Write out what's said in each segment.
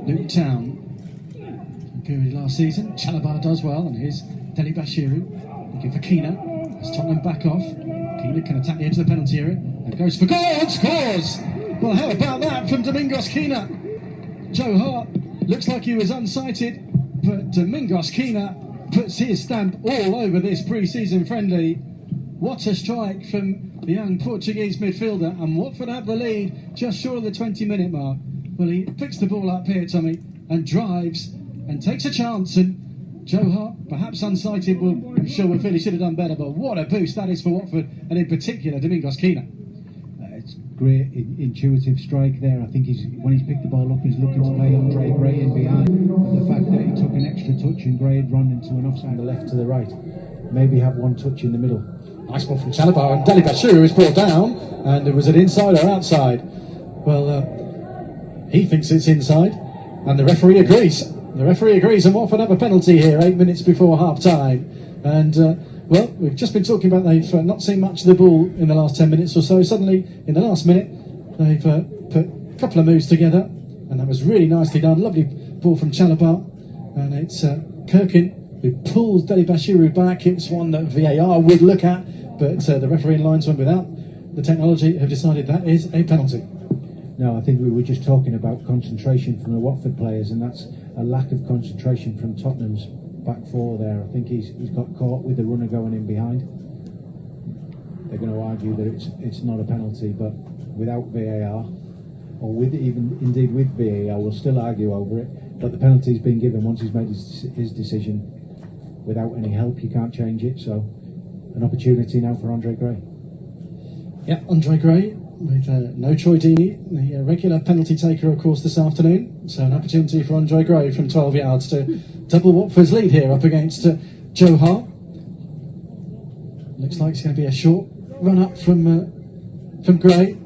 Luton Town good last season. Chalabar does well, and here's Deli Bashiru looking for Keena. As Tottenham back off, Keena can attack the edge of the penalty area and goes for goal and scores. Well, how about that from Domingos Keena? Joe Hart looks like he was unsighted, but Domingos Keena puts his stamp all over this pre-season friendly. What a strike from the young Portuguese midfielder, and Watford have the lead just short of the 20-minute mark. Well, he picks the ball up here, Tommy, and drives and takes a chance, and Joe Hart, perhaps unsighted, I'm sure will feel he should have done better, but what a boost that is for Watford, and in particular Domingos Keena. It's great intuitive strike there. I think when he's picked the ball up, he's looking to play Andre Gray in behind. The fact that he took an extra touch and Gray had run into an offside, the left to the right, maybe have one touch in the middle. Nice ball from Chalabar, and Deli Bashiru is brought down, and it was an inside or outside. Well, he thinks it's inside, and the referee agrees. The referee agrees, and Watford have a penalty here 8 minutes before half time. And well, we've just been talking about they've not seen much of the ball in the last 10 minutes or so. Suddenly, in the last minute, they've put a couple of moves together, and that was really nicely done. Lovely ball from Chalabar, and it's Kirkin who pulls Deli Bashiru back. It's one that VAR would look at, but the referee and linesman, without the technology, have decided that is a penalty. No, I think we were just talking about concentration from the Watford players, and that's a lack of concentration from Tottenham's back four there. I think he's got caught with the runner going in behind. They're going to argue that it's not a penalty, but without VAR, or with VAR, we'll still argue over it. But the penalty's been given once he's made his decision. Without any help, you can't change it. So, an opportunity now for Andre Gray. Yeah, Andre Gray with no Troy Deeney, the regular penalty taker, of course, this afternoon. So an opportunity for Andre Gray from 12 yards to double Watford's lead here up against Joe Hart. Looks like it's going to be a short run up from Gray.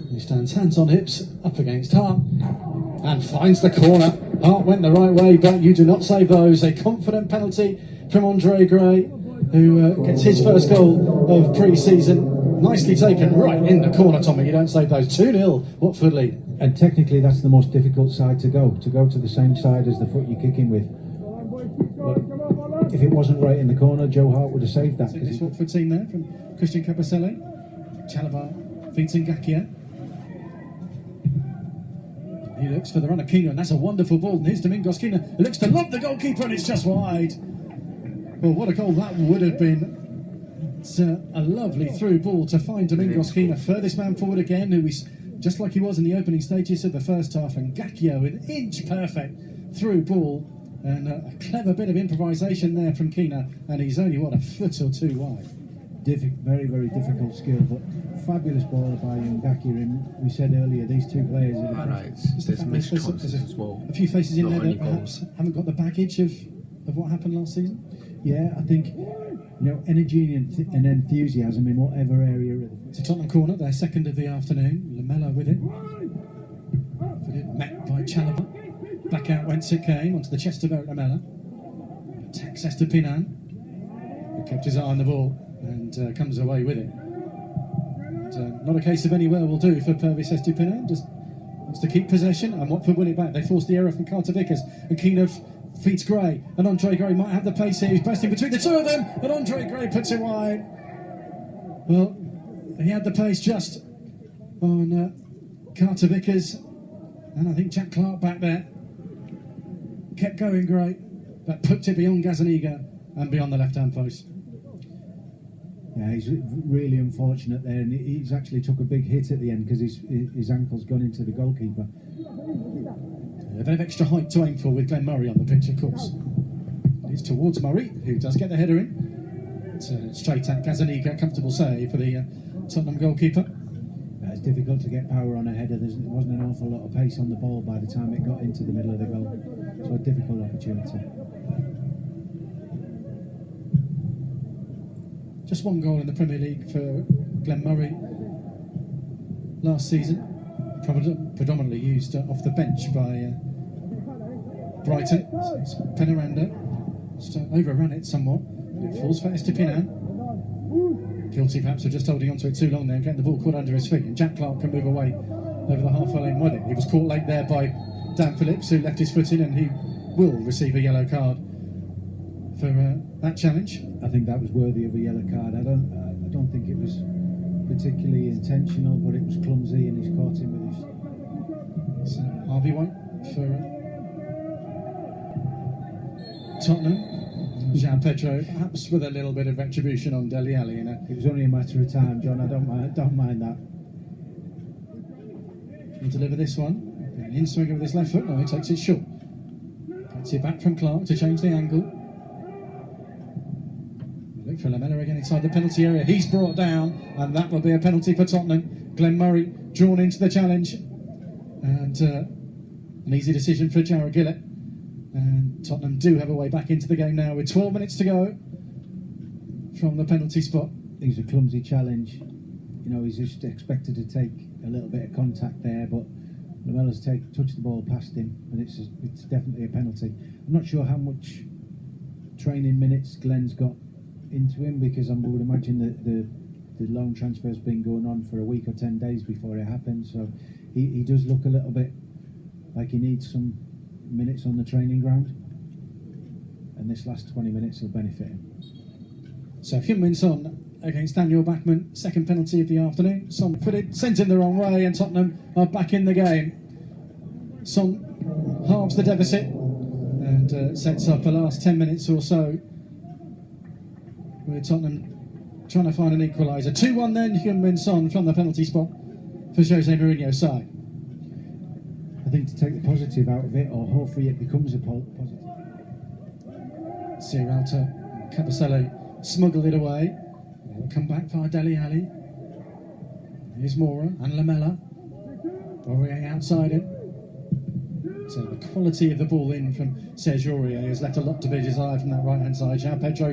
He stands hands on hips up against Hart and finds the corner. Hart went the right way, but you do not save those. A confident penalty from Andre Gray, who gets his first goal of pre-season. Nicely taken right in the corner, Tommy. You don't save those. 2-0 Watford lead. And technically that's the most difficult side to go to the same side as the foot you're kicking with. But if it wasn't right in the corner, Joe Hart would have saved that. This Watford team there from Christian Capacelle. Chalabar feeds in Gakia. He looks for the runner Keena, and that's a wonderful ball. And here's Domingos Keena, who looks to lob the goalkeeper, and it's just wide. Well, what a goal that would have been. It's a lovely through ball to find Domingos Keena, furthest man forward again, who is just like he was in the opening stages of the first half, and Gakia with inch perfect through ball, and a clever bit of improvisation there from Keena, and he's only, a foot or two wide. Very, very difficult skill, but fabulous ball by Gakia. And we said earlier, these two players are there's as well. A few faces in there that perhaps haven't got the baggage of what happened last season. Yeah, I think energy and enthusiasm in whatever area. It's a Tottenham corner, their second of the afternoon. Lamella with it. Met by Chalabar. Back out whence it came, onto the chest of Eric Lamella. Attacks Estupiñán, who kept his eye on the ball and comes away with it. And, not a case of anywhere will do for Pervis Estupiñán. Just wants to keep possession, and Watford win it back. They forced the error from Carter Vickers, and Keena feeds Gray, and Andre Gray might have the pace here. He's bursting between the two of them, and Andre Gray puts it wide. Well, he had the pace just on Carter Vickers, and I think Jack Clark back there kept going Gray, but poked it beyond Gazaniga and beyond the left-hand post. Yeah, he's really unfortunate there, and he's actually took a big hit at the end because his ankle's gone into the goalkeeper. A bit of extra height to aim for with Glenn Murray on the pitch, of course. It's towards Murray, who does get the header in. It's straight at Gazaniga, comfortable save for the Tottenham goalkeeper. It's difficult to get power on a header. There wasn't an awful lot of pace on the ball by the time it got into the middle of the goal. So a difficult opportunity. Just one goal in the Premier League for Glenn Murray last season. Predominantly used off the bench by Brighton. So it's Penaranda. Just overran it somewhat. It falls for Estupiñán. Guilty perhaps of just holding onto it too long there and getting the ball caught under his feet. And Jack Clark can move away over the halfway lane with it. He was caught late there by Dan Phillips, who left his foot in, and he will receive a yellow card for that challenge. I think that was worthy of a yellow card. I don't think it was particularly intentional, but it was clumsy, and he's caught him with his. So Harvey White for Tottenham. Jean Pedro, perhaps with a little bit of retribution on Dele Alli. It was only a matter of time, John. I don't mind that. He'll deliver this one. An in-swinger with his left foot. No, he takes it short. Gets it back from Clark to change the angle. Look for Lamella again inside the penalty area. He's brought down, and that will be a penalty for Tottenham. Glenn Murray drawn into the challenge. And an easy decision for Jared Gillett. And Tottenham do have a way back into the game now with 12 minutes to go from the penalty spot. It's a clumsy challenge. You know, he's just expected to take a little bit of contact there, but Lamella's touched the ball past him, and it's definitely a penalty. I'm not sure how much training minutes Glenn's got into him, because I would imagine that the loan transfer's been going on for a week or 10 days before it happened, so he does look a little bit like he needs some minutes on the training ground, and this last 20 minutes will benefit him. So Heung-min Son against Daniel Bachmann, second penalty of the afternoon. Son put it, sent him the wrong way, and Tottenham are back in the game. Son halves the deficit and sets up the last 10 minutes or so with Tottenham trying to find an equaliser. 2-1 then, Heung-min Son from the penalty spot for Jose Mourinho's side. I think to take the positive out of it, or hopefully it becomes a positive. Sierralta, Cabasello smuggled it away. They'll come back via Dele Alli. Here's Mora and Lamella. Aurier outside him. So the quality of the ball in from Serge Aurier has left a lot to be desired from that right hand side. Jean Pedro